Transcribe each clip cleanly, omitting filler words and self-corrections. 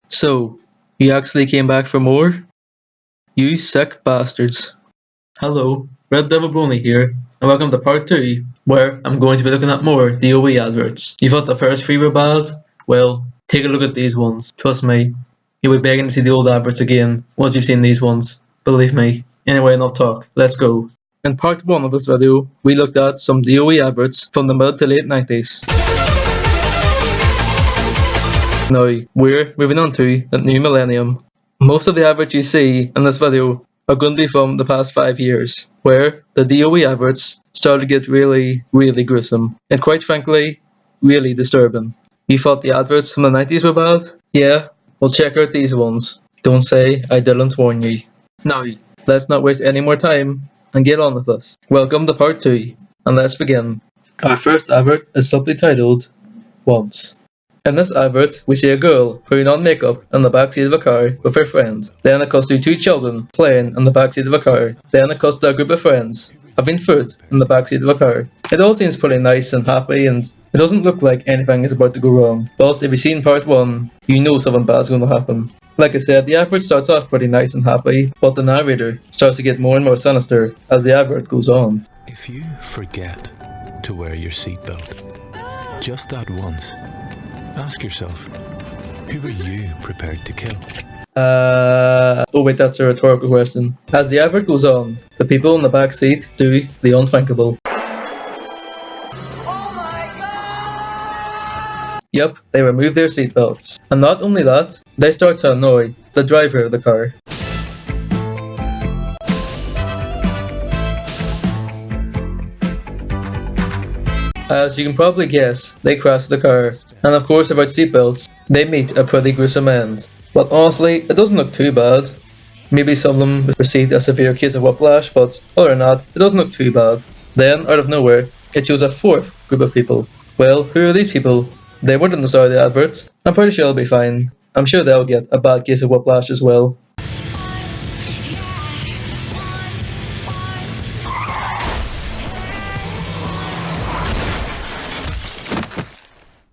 So, you actually came back for more? You sick bastards. Hello, Red Devil Brony here, and welcome to part 2, where I'm going to be looking at more DOE adverts. You thought the first 3 were bad? Well, take a look at these ones. Trust me, you'll be begging to see the old adverts again once you've seen these ones. Believe me. Anyway, enough talk, let's go. In part 1 of this video, we looked at some DOE adverts from the mid to late 90s. Now, we're moving on to the new millennium. Most of the adverts you see in this video are going to be from the past 5 years, where the DOE adverts started to get really, really gruesome, and quite frankly, really disturbing. You thought the adverts from the 90s were bad? Yeah? Well, check out these ones. Don't say I didn't warn you. Now, let's not waste any more time and get on with this. Welcome to part 2, and let's begin. Our first advert is simply titled Once. In this advert, we see a girl putting on makeup in the backseat of a car with her friend. Then it cuts to 2 children playing in the backseat of a car. Then it cuts to a group of friends having food in the backseat of a car. It all seems pretty nice and happy, and it doesn't look like anything is about to go wrong. But if you've seen part 1, you know something bad's going to happen. Like I said, the advert starts off pretty nice and happy, but the narrator starts to get more and more sinister as the advert goes on. If you forget to wear your seatbelt, just that once, ask yourself, who are you prepared to kill? Oh wait, that's a rhetorical question. As the advert goes on, the people in the back seat do the unthinkable. Yep, they remove their seatbelts. And not only that, they start to annoy the driver of the car. As you can probably guess, they crash the car. And of course about seatbelts, they meet a pretty gruesome end. But honestly, it doesn't look too bad. Maybe some of them received a severe case of whiplash, but other than that, it doesn't look too bad. Then, out of nowhere, it shows a fourth group of people. Well, who are these people? They weren't in the start of the advert. I'm pretty sure they'll be fine. I'm sure they'll get a bad case of whiplash as well.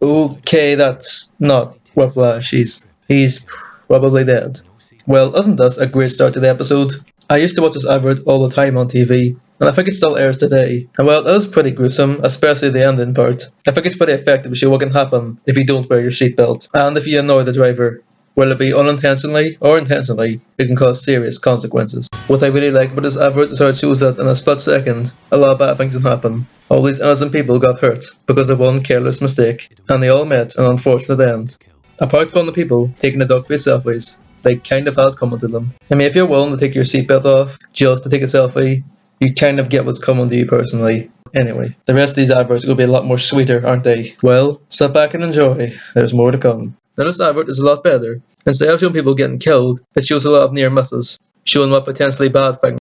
Okay, that's not whiplash. He's probably dead. Well, isn't this a great start to the episode? I used to watch this advert all the time on TV, and I think it still airs today. And well, it is pretty gruesome, especially the ending part. I think it's pretty effective to show what can happen if you don't wear your seatbelt, and if you annoy the driver. Whether it be unintentionally or intentionally, it can cause serious consequences. What I really like about this advert is how it shows that in a split second, a lot of bad things can happen. All these innocent people got hurt because of one careless mistake, and they all met an unfortunate end. Apart from the people taking the duck-face selfies, they kind of had it coming to them. I mean, if you're willing to take your seatbelt off just to take a selfie, you kind of get what's coming to you personally. Anyway, the rest of these adverts are going to be a lot more sweeter, aren't they? Well, sit back and enjoy. There's more to come. Now this advert is a lot better. Instead of showing people getting killed, it shows a lot of near misses, showing what potentially bad things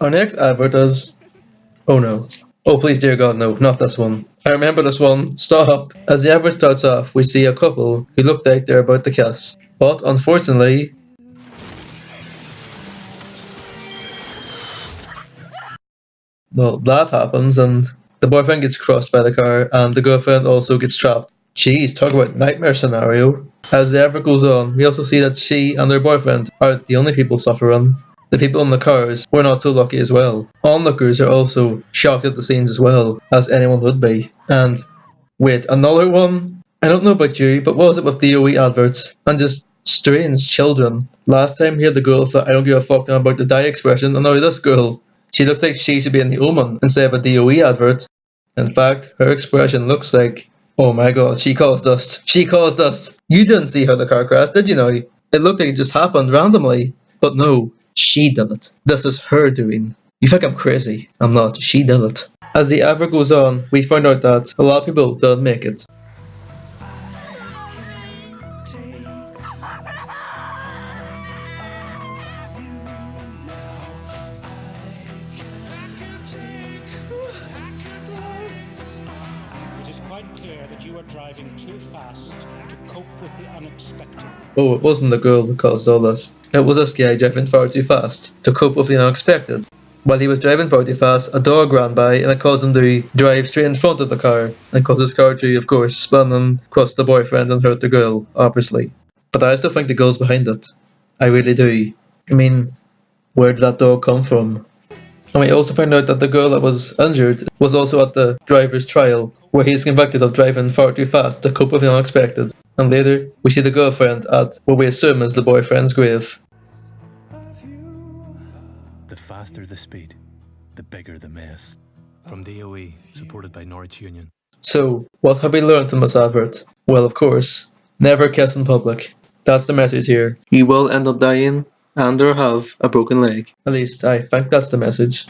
Our next advert is... oh no. Oh please dear god no, not this one. I remember this one, stop! As the advert starts off, we see a couple who look like they're about to kiss. But unfortunately... well, that happens and the boyfriend gets crushed by the car and the girlfriend also gets trapped. Jeez, talk about nightmare scenario. As the advert goes on, we also see that she and her boyfriend aren't the only people suffering. The people in the cars were not so lucky as well. Onlookers are also shocked at the scenes as well, as anyone would be. And wait, another one? I don't know about you, but what was it with DOE adverts and just strange children? Last time we had the girl with the I don't give a fuck now about to die expression, and now this girl. She looks like she should be in the Omen instead of a DOE advert. In fact, her expression looks like, oh my god, she caused dust. She caused dust. You didn't see how the car crashed, did you now? It looked like it just happened randomly. But no, she did it. This is her doing. You think I'm crazy? I'm not. She did it. As the advert goes on, we find out that a lot of people didn't make it. It is quite clear that you are driving too fast to cope with the unexpected. Oh, it wasn't the girl that caused all this. It was this guy driving far too fast to cope with the unexpected. While he was driving far too fast, a dog ran by and it caused him to drive straight in front of the car and caused his car to, of course, spin and crush the boyfriend and hurt the girl, obviously. But I still think the girl's behind it. I really do. I mean, where did that dog come from? And we also found out that the girl that was injured was also at the driver's trial, where he is convicted of driving far too fast to cope with the unexpected. And later, we see the girlfriend at what we assume is the boyfriend's grave. The faster the speed, the bigger the mess. From DOE, supported by Norwich Union. So, what have we learned in this advert? Well, of course, never kiss in public. That's the message here. You will end up dying and or have a broken leg. At least, I think that's the message.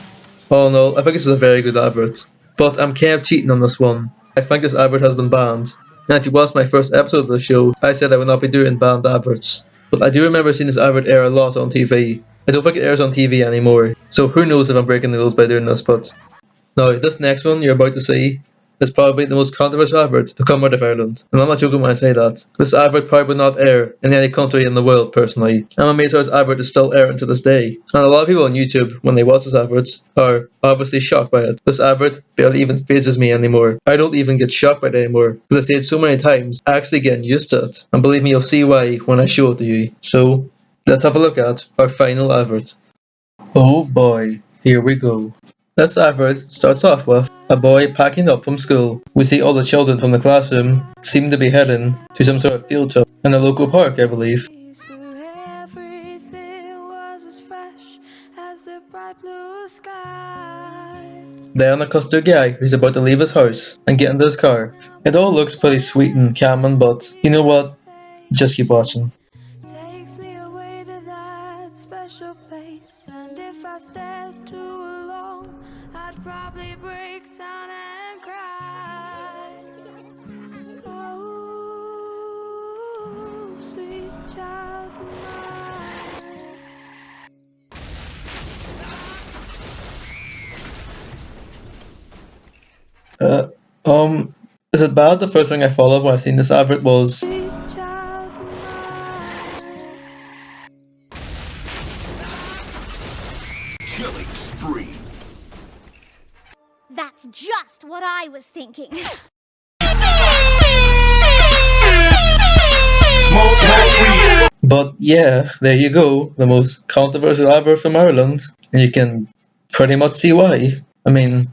All in all, I think this is a very good advert. But I'm kind of cheating on this one. I think this advert has been banned. And if you watched my first episode of the show, I said I would not be doing banned adverts. But I do remember seeing this advert air a lot on TV. I don't think it airs on TV anymore, so who knows if I'm breaking the rules by doing this, but... Now, this next one you're about to see is probably the most controversial advert to come out of Ireland. And I'm not joking when I say that. This advert probably would not air in any country in the world, personally. And I'm amazed how this advert is still airing to this day. And a lot of people on YouTube, when they watch this advert, are obviously shocked by it. This advert barely even phases me anymore. I don't even get shocked by it anymore, because I say it so many times, I actually getting used to it. And believe me, you'll see why when I show it to you. So, let's have a look at our final advert. Oh boy, here we go. This advert starts off with a boy packing up from school. We see all the children from the classroom seem to be heading to some sort of field trip in a local park, I believe. Then a custard guy who's about to leave his house and get into his car. It all looks pretty sweet and calming, but you know what? Just keep watching. Takes me away to that special place, and if I stayed too long, I'd probably break down and cry. Oh, sweet child of mine. Is it bad? The first thing I thought of when I seen this advert was... sweet child of mine. Killing spree. That's just what I was thinking. Small smack. But yeah, there you go. The most controversial advert from Ireland. And you can pretty much see why. I mean...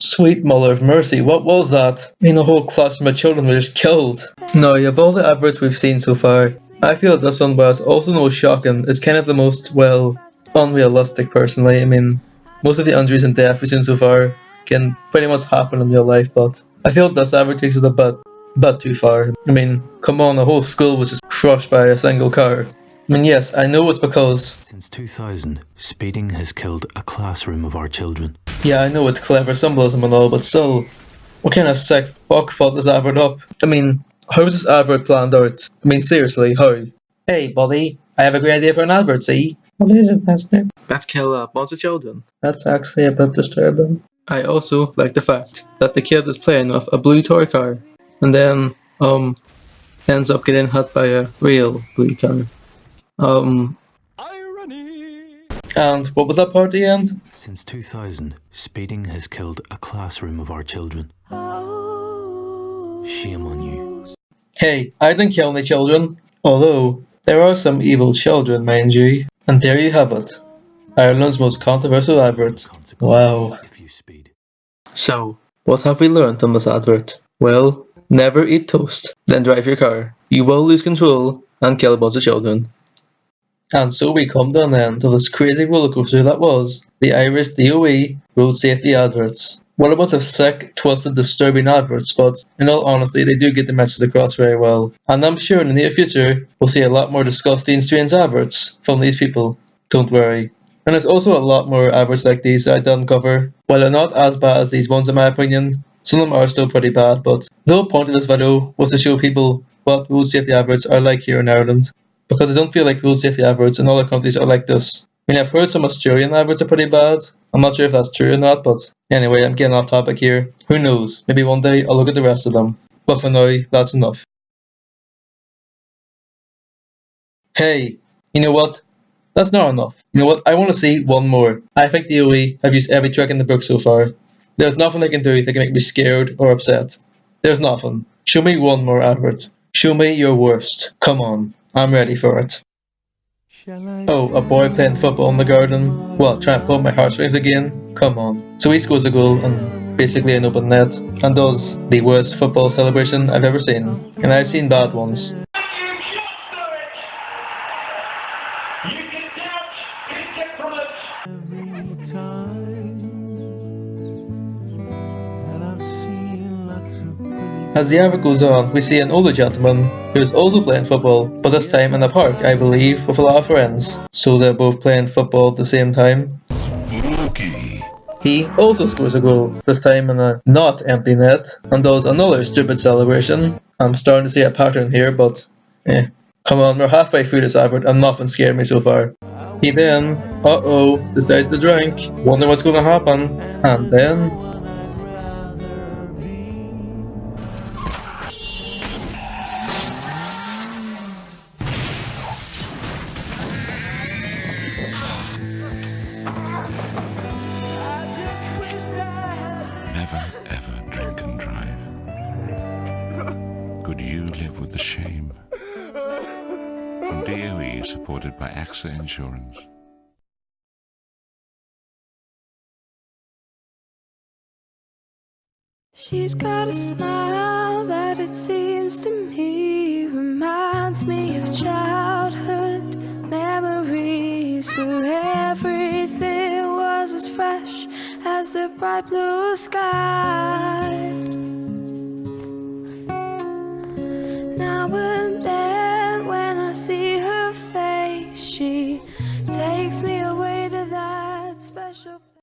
Sweet mother of mercy, what was that? I mean, a whole classroom of children were just killed. Now, of all the adverts we've seen so far, I feel that this one, whilst also the most shocking, is kind of the most, well, unrealistic personally. I mean, most of the injuries and death we've seen so far can pretty much happen in real life, but I feel that this advert takes it a bit too far. I mean, come on, the whole school was just crushed by a single car. I mean, yes, I know it's because... Since 2000, speeding has killed a classroom of our children. Yeah, I know it's clever symbolism and all, but still, what kind of sick fuck thought this advert up? I mean, how was this advert planned out? I mean, seriously, how? Hey, buddy, I have a great idea for an advert, see? What is it, mister? Let's kill a bunch of children. That's actually a bit disturbing. I also like the fact that the kid is playing with a blue toy car and then ends up getting hit by a real blue car. And what was that part at the end? Since 2000, speeding has killed a classroom of our children. Shame on you. Hey, I didn't kill any children. Although, there are some evil children, mind you. And there you have it. Ireland's most controversial advert. Wow. If you speed. So, what have we learned on this advert? Well, never eat toast, then drive your car. You will lose control and kill a bunch of children. And so we come to an end to this crazy rollercoaster that was the Irish DOE road safety adverts. What a bunch of sick, twisted, disturbing adverts, but in all honesty, they do get the message across very well. And I'm sure in the near future, we'll see a lot more disgusting, strange adverts from these people. Don't worry. And there's also a lot more adverts like these that I didn't cover. While they're not as bad as these ones in my opinion, some of them are still pretty bad, but the whole point of this video was to show people what road safety adverts are like here in Ireland. Because I don't feel like road safety adverts in other countries are like this. I mean, I've heard some Australian adverts are pretty bad. I'm not sure if that's true or not, but anyway, I'm getting off topic here. Who knows? Maybe one day I'll look at the rest of them. But for now, that's enough. Hey, you know what? That's not enough. You know what? I want to see one more. I think DOE have used every trick in the book so far. There's nothing they can do that can make me scared or upset. There's nothing. Show me one more advert. Show me your worst. Come on. I'm ready for it. Oh, a boy playing football in the garden? What, trying to pull my heartstrings again? Come on. So he scores a goal and basically an open net and does the worst football celebration I've ever seen. And I've seen bad ones. As the advert goes on, we see an older gentleman who is also playing football, but this time in a park, I believe, with a lot of friends. So they're both playing football at the same time. He also scores a goal, this time in a not empty net, and does another stupid celebration. I'm starting to see a pattern here, but come on, we're halfway through this advert and nothing scared me so far. He then, decides to drink, wonder what's gonna happen, and then... Never ever drink and drive. Could you live with the shame? From DOE, supported by AXA Insurance. She's got a smile that it seems to me reminds me of childhood memories where everything was as fresh as the bright blue sky. Now and then when I see her face, she takes me away to that special place.